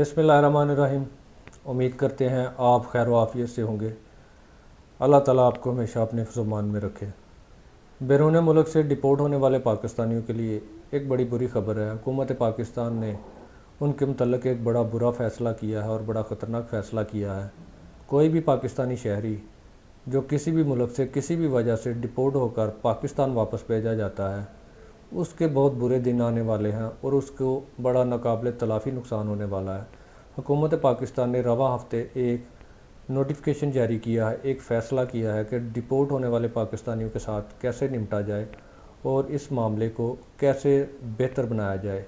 बिस्मिल्लाहिर्रहमानिर्रहीम। उम्मीद करते हैं आप खैर व आफियत से होंगे। अल्लाह ताला आपको हमेशा अपने हिफ्ज़-ओ-मान में रखे। बैरून मुल्क से डिपोर्ट होने वाले पाकिस्तानियों के लिए एक बड़ी बुरी खबर है। हुकूमत पाकिस्तान ने उनके मुतल्लिक़ एक बड़ा बुरा फ़ैसला किया है और बड़ा ख़तरनाक फ़ैसला किया है। कोई भी पाकिस्तानी शहरी जो किसी भी मुल्क से किसी भी वजह से डिपोर्ट होकर पाकिस्तान वापस भेजा जाता है, उसके बहुत बुरे दिन आने वाले हैं और उसको बड़ा नाकाबिल तलाफ़ी नुकसान होने वाला है। हुकूमत पाकिस्तान ने रवा हफ्ते एक नोटिफिकेशन जारी किया है, एक फ़ैसला किया है कि डिपोर्ट होने वाले पाकिस्तानियों के साथ कैसे निपटा जाए और इस मामले को कैसे बेहतर बनाया जाए।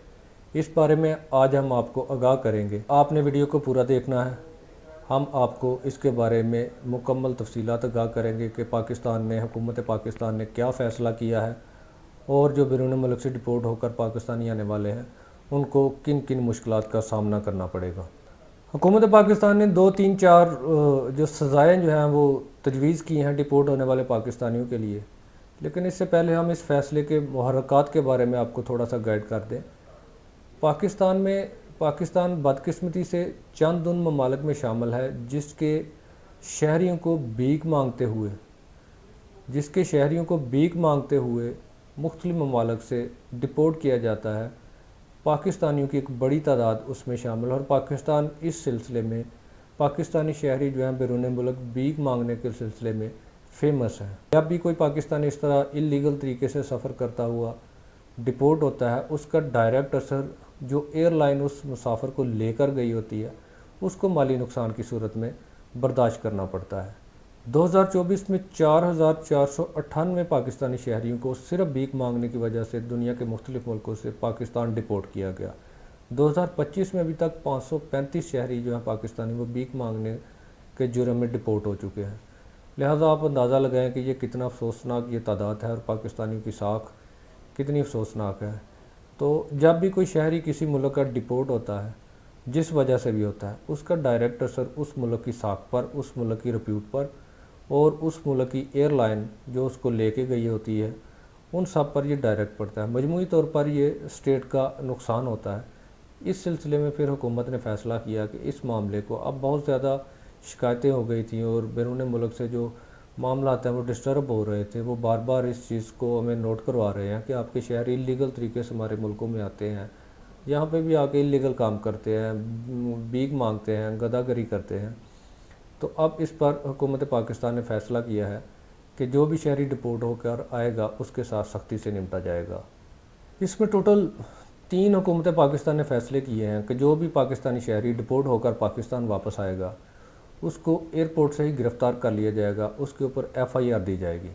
इस बारे में आज हम आपको आगाह करेंगे। आपने वीडियो को पूरा देखना है। हम आपको इसके बारे में मुकम्मल तफसीलात आगाह करेंगे कि हुकूमत पाकिस्तान ने क्या फ़ैसला किया है और जो बैरून मुल्क से डिपोर्ट होकर पाकिस्तानी आने वाले हैं उनको किन किन मुश्किलात का सामना करना पड़ेगा। हुकूमत पाकिस्तान ने 2, 3, 4 जो सज़ाएँ जो हैं वो तजवीज़ की हैं डिपोर्ट होने वाले पाकिस्तानियों के लिए। लेकिन इससे पहले हम इस फ़ैसले के मुहर्रकात के बारे में आपको थोड़ा सा गाइड कर दें। पाकिस्तान बदकिस्मती से चंद उन ममालिक में शामिल है जिसके शहरियों को भीख मांगते हुए मुख्तलिफ ममालिक से डिपोर्ट किया जाता है। पाकिस्तानियों की एक बड़ी तादाद उसमें शामिल है और पाकिस्तान इस सिलसिले में पाकिस्तानी शहरी जो हैं बैरून मुल्क भीख मांगने के सिलसिले में फ़ेमस है। जब भी कोई पाकिस्तानी इस तरह इल्लीगल तरीके से सफ़र करता हुआ डिपोर्ट होता है, उसका डायरेक्ट असर जो एयरलाइन उस मुसाफिर को लेकर गई होती है उसको माली नुकसान की सूरत में बर्दाश्त करना पड़ता है। 2024 में 4498 पाकिस्तानी शहरियों को सिर्फ भीख मांगने की वजह से दुनिया के मुख्तलिफ मुल्कों से पाकिस्तान डिपोर्ट किया गया। 2025 में अभी तक 535 शहरी जो हैं पाकिस्तानी वो भीख मांगने के जुर्म में डिपोर्ट हो चुके हैं। लिहाजा आप अंदाज़ा लगाएं कि ये कितना अफसोसनाक ये तादाद है और पाकिस्तानियों की साख कितनी अफसोसनाक है। तो जब भी कोई शहरी किसी मुल्क का डिपोर्ट होता है, जिस वजह से भी होता है, उसका डायरेक्ट असर उस मुल्क की साख पर, उस मुल्क की रिप्यूट पर और उस मुल्क की एयरलाइन जो उसको लेके गई होती है उन सब पर ये डायरेक्ट पड़ता है। मजमूई तौर पर ये स्टेट का नुकसान होता है। इस सिलसिले में फिर हुकूमत ने फ़ैसला किया कि इस मामले को, अब बहुत ज़्यादा शिकायतें हो गई थी और बैरून मुल्क से जो मामला हैं वो डिस्टर्ब हो रहे थे, वो बार बार इस चीज़ को हमें नोट करवा रहे हैं कि आपके शहरी इलीगल तरीके से हमारे मुल्कों में आते हैं, यहाँ पे भी आके इलीगल काम करते हैं, भीख मांगते हैं, गदागरी करते हैं। तो अब इस पर हुकूमत पाकिस्तान ने फ़ैसला किया है कि जो भी शहरी डिपोर्ट होकर आएगा उसके साथ सख्ती से निपटा जाएगा। इसमें टोटल 3 हुकूमत पाकिस्तान ने फ़ैसले किए हैं कि जो भी पाकिस्तानी शहरी डिपोर्ट होकर पाकिस्तान वापस आएगा उसको एयरपोर्ट से ही गिरफ़्तार कर लिया जाएगा, उसके ऊपर FIR दी जाएगी।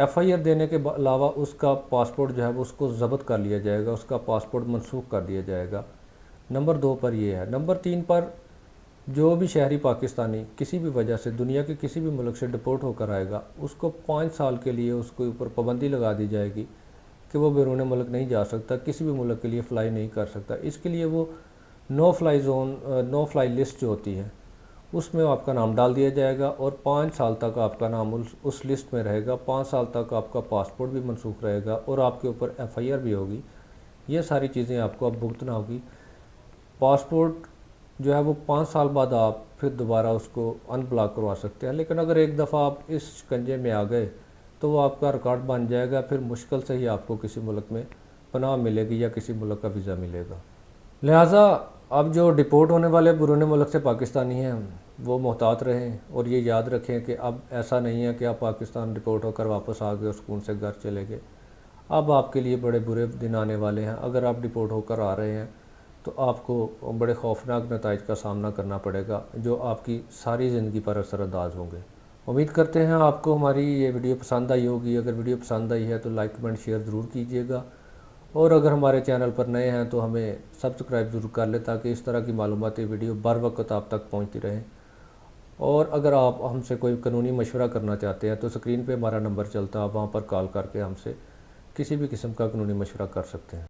FIR देने के अलावा उसका पासपोर्ट जो है वो उसको ज़ब्त कर लिया जाएगा, उसका पासपोर्ट मनसूख कर दिया जाएगा। नंबर 2 पर ये है। नंबर 3 पर जो भी शहरी पाकिस्तानी किसी भी वजह से दुनिया के किसी भी मुल्क से डिपोर्ट होकर आएगा उसको 5 साल के लिए उसके ऊपर पाबंदी लगा दी जाएगी कि वो बैरून मुल्क नहीं जा सकता, किसी भी मुल्क के लिए फ़्लाई नहीं कर सकता। इसके लिए वो नो फ्लाई लिस्ट जो होती है उसमें आपका नाम डाल दिया जाएगा और 5 साल तक आपका नाम उस लिस्ट में रहेगा। 5 साल तक आपका पासपोर्ट भी मनसूख रहेगा और आपके ऊपर FIR भी होगी। ये सारी चीज़ें आपको अब भुगतना होगी। पासपोर्ट जो है वो 5 साल बाद आप फिर दोबारा उसको अनब्लॉक करवा सकते हैं, लेकिन अगर एक दफ़ा आप इस शिकंजे में आ गए तो वो आपका रिकॉर्ड बन जाएगा। फिर मुश्किल से ही आपको किसी मुल्क में पनाह मिलेगी या किसी मुल्क का वीज़ा मिलेगा। लिहाजा अब जो डिपोर्ट होने वाले बैरून मुल्क से पाकिस्तानी हैं वो मोहतात रहें और ये याद रखें कि अब ऐसा नहीं है कि आप पाकिस्तान डिपोर्ट होकर वापस आ गए और सुकून से घर चले गए। अब आपके लिए बड़े बुरे दिन आने वाले हैं। अगर आप डिपोर्ट होकर आ रहे हैं तो आपको बड़े खौफनाक नताइज का सामना करना पड़ेगा जो आपकी सारी ज़िंदगी पर असरअंदाज होंगे। उम्मीद करते हैं आपको हमारी ये वीडियो पसंद आई होगी। अगर वीडियो पसंद आई है तो लाइक कमेंट शेयर ज़रूर कीजिएगा और अगर हमारे चैनल पर नए हैं तो हमें सब्सक्राइब ज़रूर कर लें ताकि इस तरह की मालूमाती वीडियो बर वक्त आप तक पहुंचती रहें। और अगर आप हमसे कोई कानूनी मशवरा करना चाहते हैं तो स्क्रीन पे हमारा नंबर चलता है, आप वहाँ पर कॉल करके हमसे किसी भी किस्म का कानूनी मशवरा कर सकते हैं।